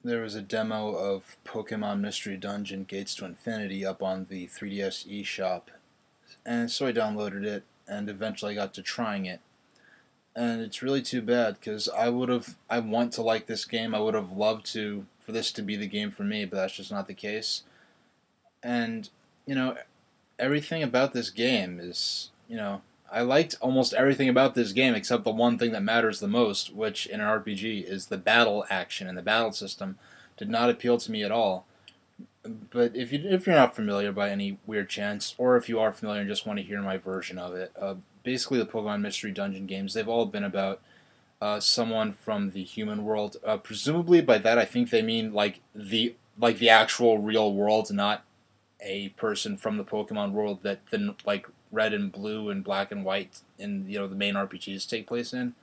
There was a demo of Pokémon Mystery Dungeon Gates to Infinity up on the 3DS eShop, and so I downloaded it and eventually got to trying it. And it's really too bad because I want to like this game. I would have loved to for this to be the game for me, but that's just not the case. And you know, everything about this game is, I liked almost everything about this game except the one thing that matters the most, which in an RPG is the battle action and the battle system did not appeal to me at all. But if you're not familiar by any weird chance, or if you are familiar and just want to hear my version of it, basically the Pokemon Mystery Dungeon games, they've all been about someone from the human world. Presumably by that I think they mean like the actual real world, not a person from the Pokemon world that the like red and blue and black and white in the main RPGs take place in.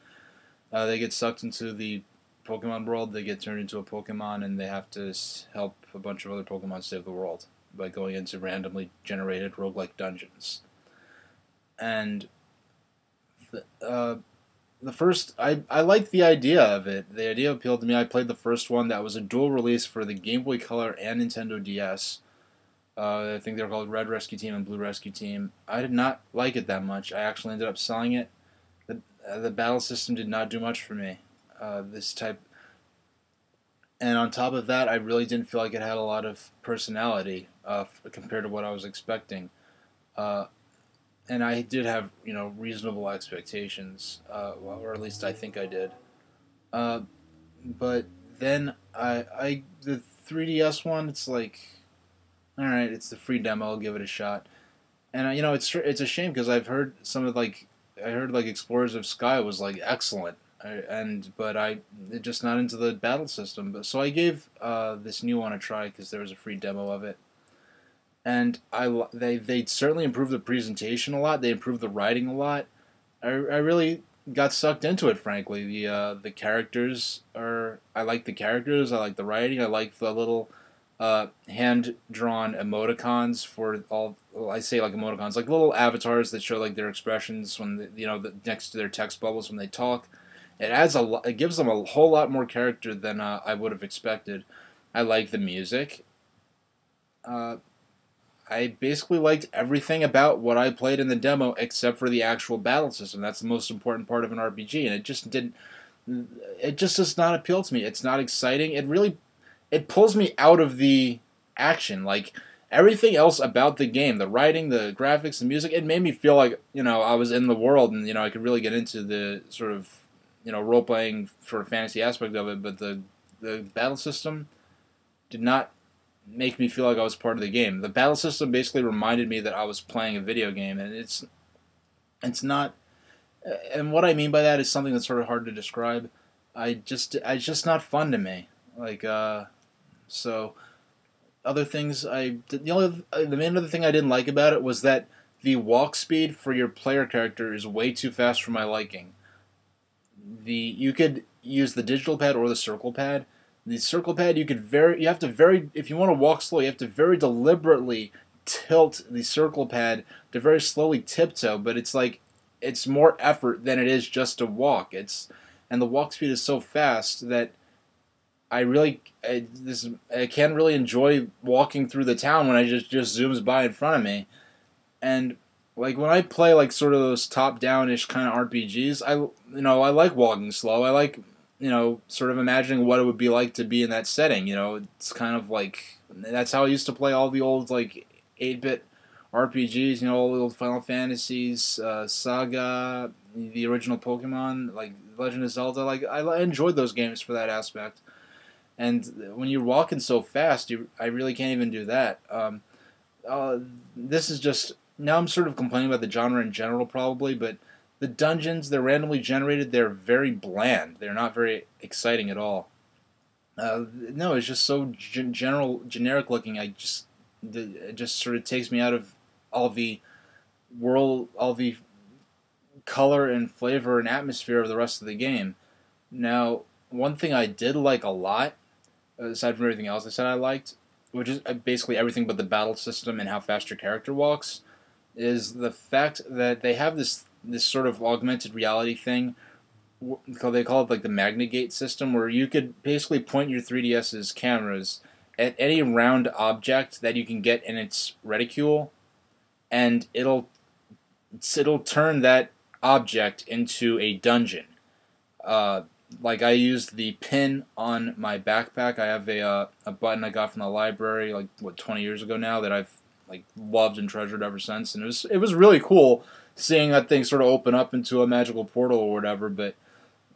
They get sucked into the Pokemon world. They get turned into a Pokemon, and they have to help a bunch of other Pokemon save the world by going into randomly generated roguelike dungeons. And the first, I liked the idea of it. The idea appealed to me. I played the first one that was a dual release for the Game Boy Color and Nintendo DS. I think they were called Red Rescue Team and Blue Rescue Team. I did not like it that much. I actually ended up selling it. The battle system did not do much for me. This type, and on top of that, I really didn't feel like it had a lot of personality compared to what I was expecting. Uh, and I did have reasonable expectations, well, or at least I think I did. Uh, but then the 3DS one, it's like, all right, it's the free demo. I'll give it a shot. And it's a shame because I've heard some of I heard like Explorers of Sky was like excellent, but I just not into the battle system. But so I gave this new one a try because there was a free demo of it, and they certainly improved the presentation a lot. They improved the writing a lot. I really got sucked into it. Frankly, the characters are I like the characters. I like the writing. I like the little hand drawn emoticons for all. Well, I say like emoticons, like little avatars that show like their expressions when next to their text bubbles when they talk. It adds a lot. It gives them a whole lot more character than I would have expected. I like the music. Uh, I basically liked everything about what I played in the demo except for the actual battle system. That's the most important part of an RPG, and it just didn't. It just does not appeal to me. It's not exciting. It pulls me out of the action. Like everything else about the game, the writing, the graphics, the music, it made me feel like I was in the world, and I could really get into the sort of role playing sort of fantasy aspect of it. But the battle system did not make me feel like I was part of the game. The battle system basically reminded me that I was playing a video game, and it's not. And what I mean by that is something that's sort of hard to describe. It's just not fun to me. Like so other things the main other thing I didn't like about it was that the walk speed for your player character is way too fast for my liking. You could use the digital pad or the circle pad. The circle pad you have to very if you want to walk slow, you have to very deliberately tilt the circle pad to very slowly tiptoe, but it's more effort than it is just to walk. And the walk speed is so fast that I can't really enjoy walking through the town when I just zooms by in front of me. And like when I play like sort of those top down ish kind of RPGs, I like walking slow. I like sort of imagining what it would be like to be in that setting. It's kind of like that's how I used to play all the old like 8-bit RPGs. All the old Final Fantasies, Saga, the original Pokemon, like Legend of Zelda. Like I enjoyed those games for that aspect. And when you're walking so fast, I really can't even do that. Uh, this is just now I'm sort of complaining about the genre in general, probably, but the dungeons they're randomly generated. They're very bland. They're not very exciting at all. No, it's just so generic looking. It just sort of takes me out of all the all the color and flavor and atmosphere of the rest of the game. Now, one thing I did like a lot aside from everything else I said I liked, which is basically everything but the battle system and how fast your character walks, is the fact that they have this sort of augmented reality thing they call it like the magnet gate system, where you could basically point your 3DS's cameras at any round object that you can get in its reticule, and it'll turn that object into a dungeon. Uh, like I used the pin on my backpack. I have a button I got from the library like 20 years ago now that I've like loved and treasured ever since, and it was really cool seeing that thing sort of open up into a magical portal or whatever. But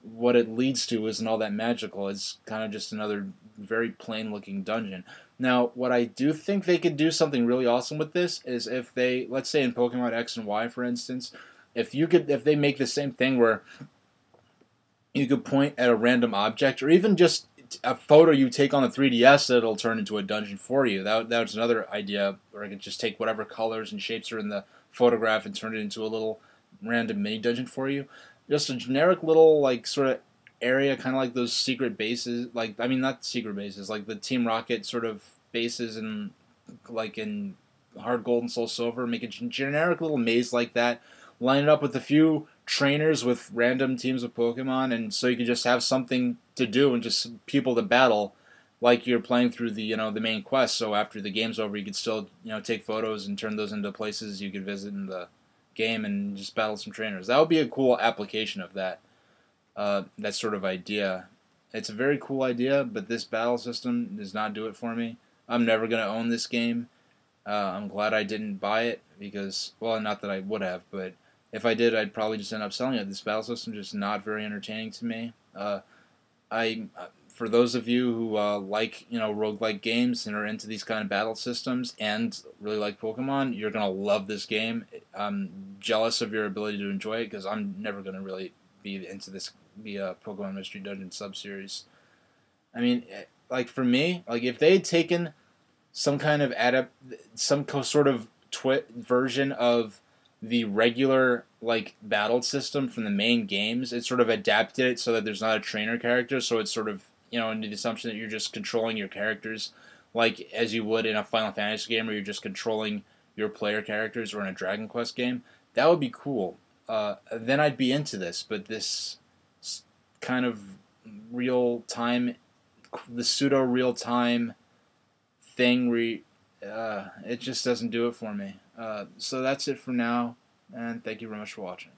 what it leads to isn't all that magical. It's kind of just another very plain looking dungeon. Now, what I do think they could do something really awesome with this is if they, let's say in Pokemon X and Y, for instance, if they make the same thing where you could point at a random object, or even just a photo you take on the 3DS that'll turn into a dungeon for you. That was another idea, where I could just take whatever colors and shapes are in the photograph and turn it into a little random mini dungeon for you. Just a generic little like sort of area, kind of like those secret bases. Like, I mean, not secret bases, like the Team Rocket sort of bases in like in Hard Gold and Soul Silver. Make a generic little maze like that. Line it up with a few trainers with random teams of Pokemon, and so you can just have something to do and just people to battle, like you're playing through the main quest. So after the game's over, you could still take photos and turn those into places you could visit in the game and just battle some trainers. That would be a cool application of that sort of idea. It's a very cool idea, but this battle system does not do it for me. I'm never gonna own this game. I'm glad I didn't buy it because, well, not that I would have, but if I did, I'd probably just end up selling it. This battle system is just not very entertaining to me. For those of you who like roguelike games and are into these kind of battle systems and really like Pokemon, you're gonna love this game. I'm jealous of your ability to enjoy it because I'm never gonna really be into the Pokemon Mystery Dungeon subseries. I mean, like for me, like if they had taken some kind of sort of version of the regular like battle system from the main games, it sort of adapted it so that there's not a trainer character, so it's sort of under the assumption that you're just controlling your characters like as you would in a Final Fantasy game, where you're just controlling your player characters, or in a Dragon Quest game. That would be cool. Then I'd be into this, but this kind of real time, the pseudo real time thing it just doesn't do it for me. So that's it for now, and thank you very much for watching.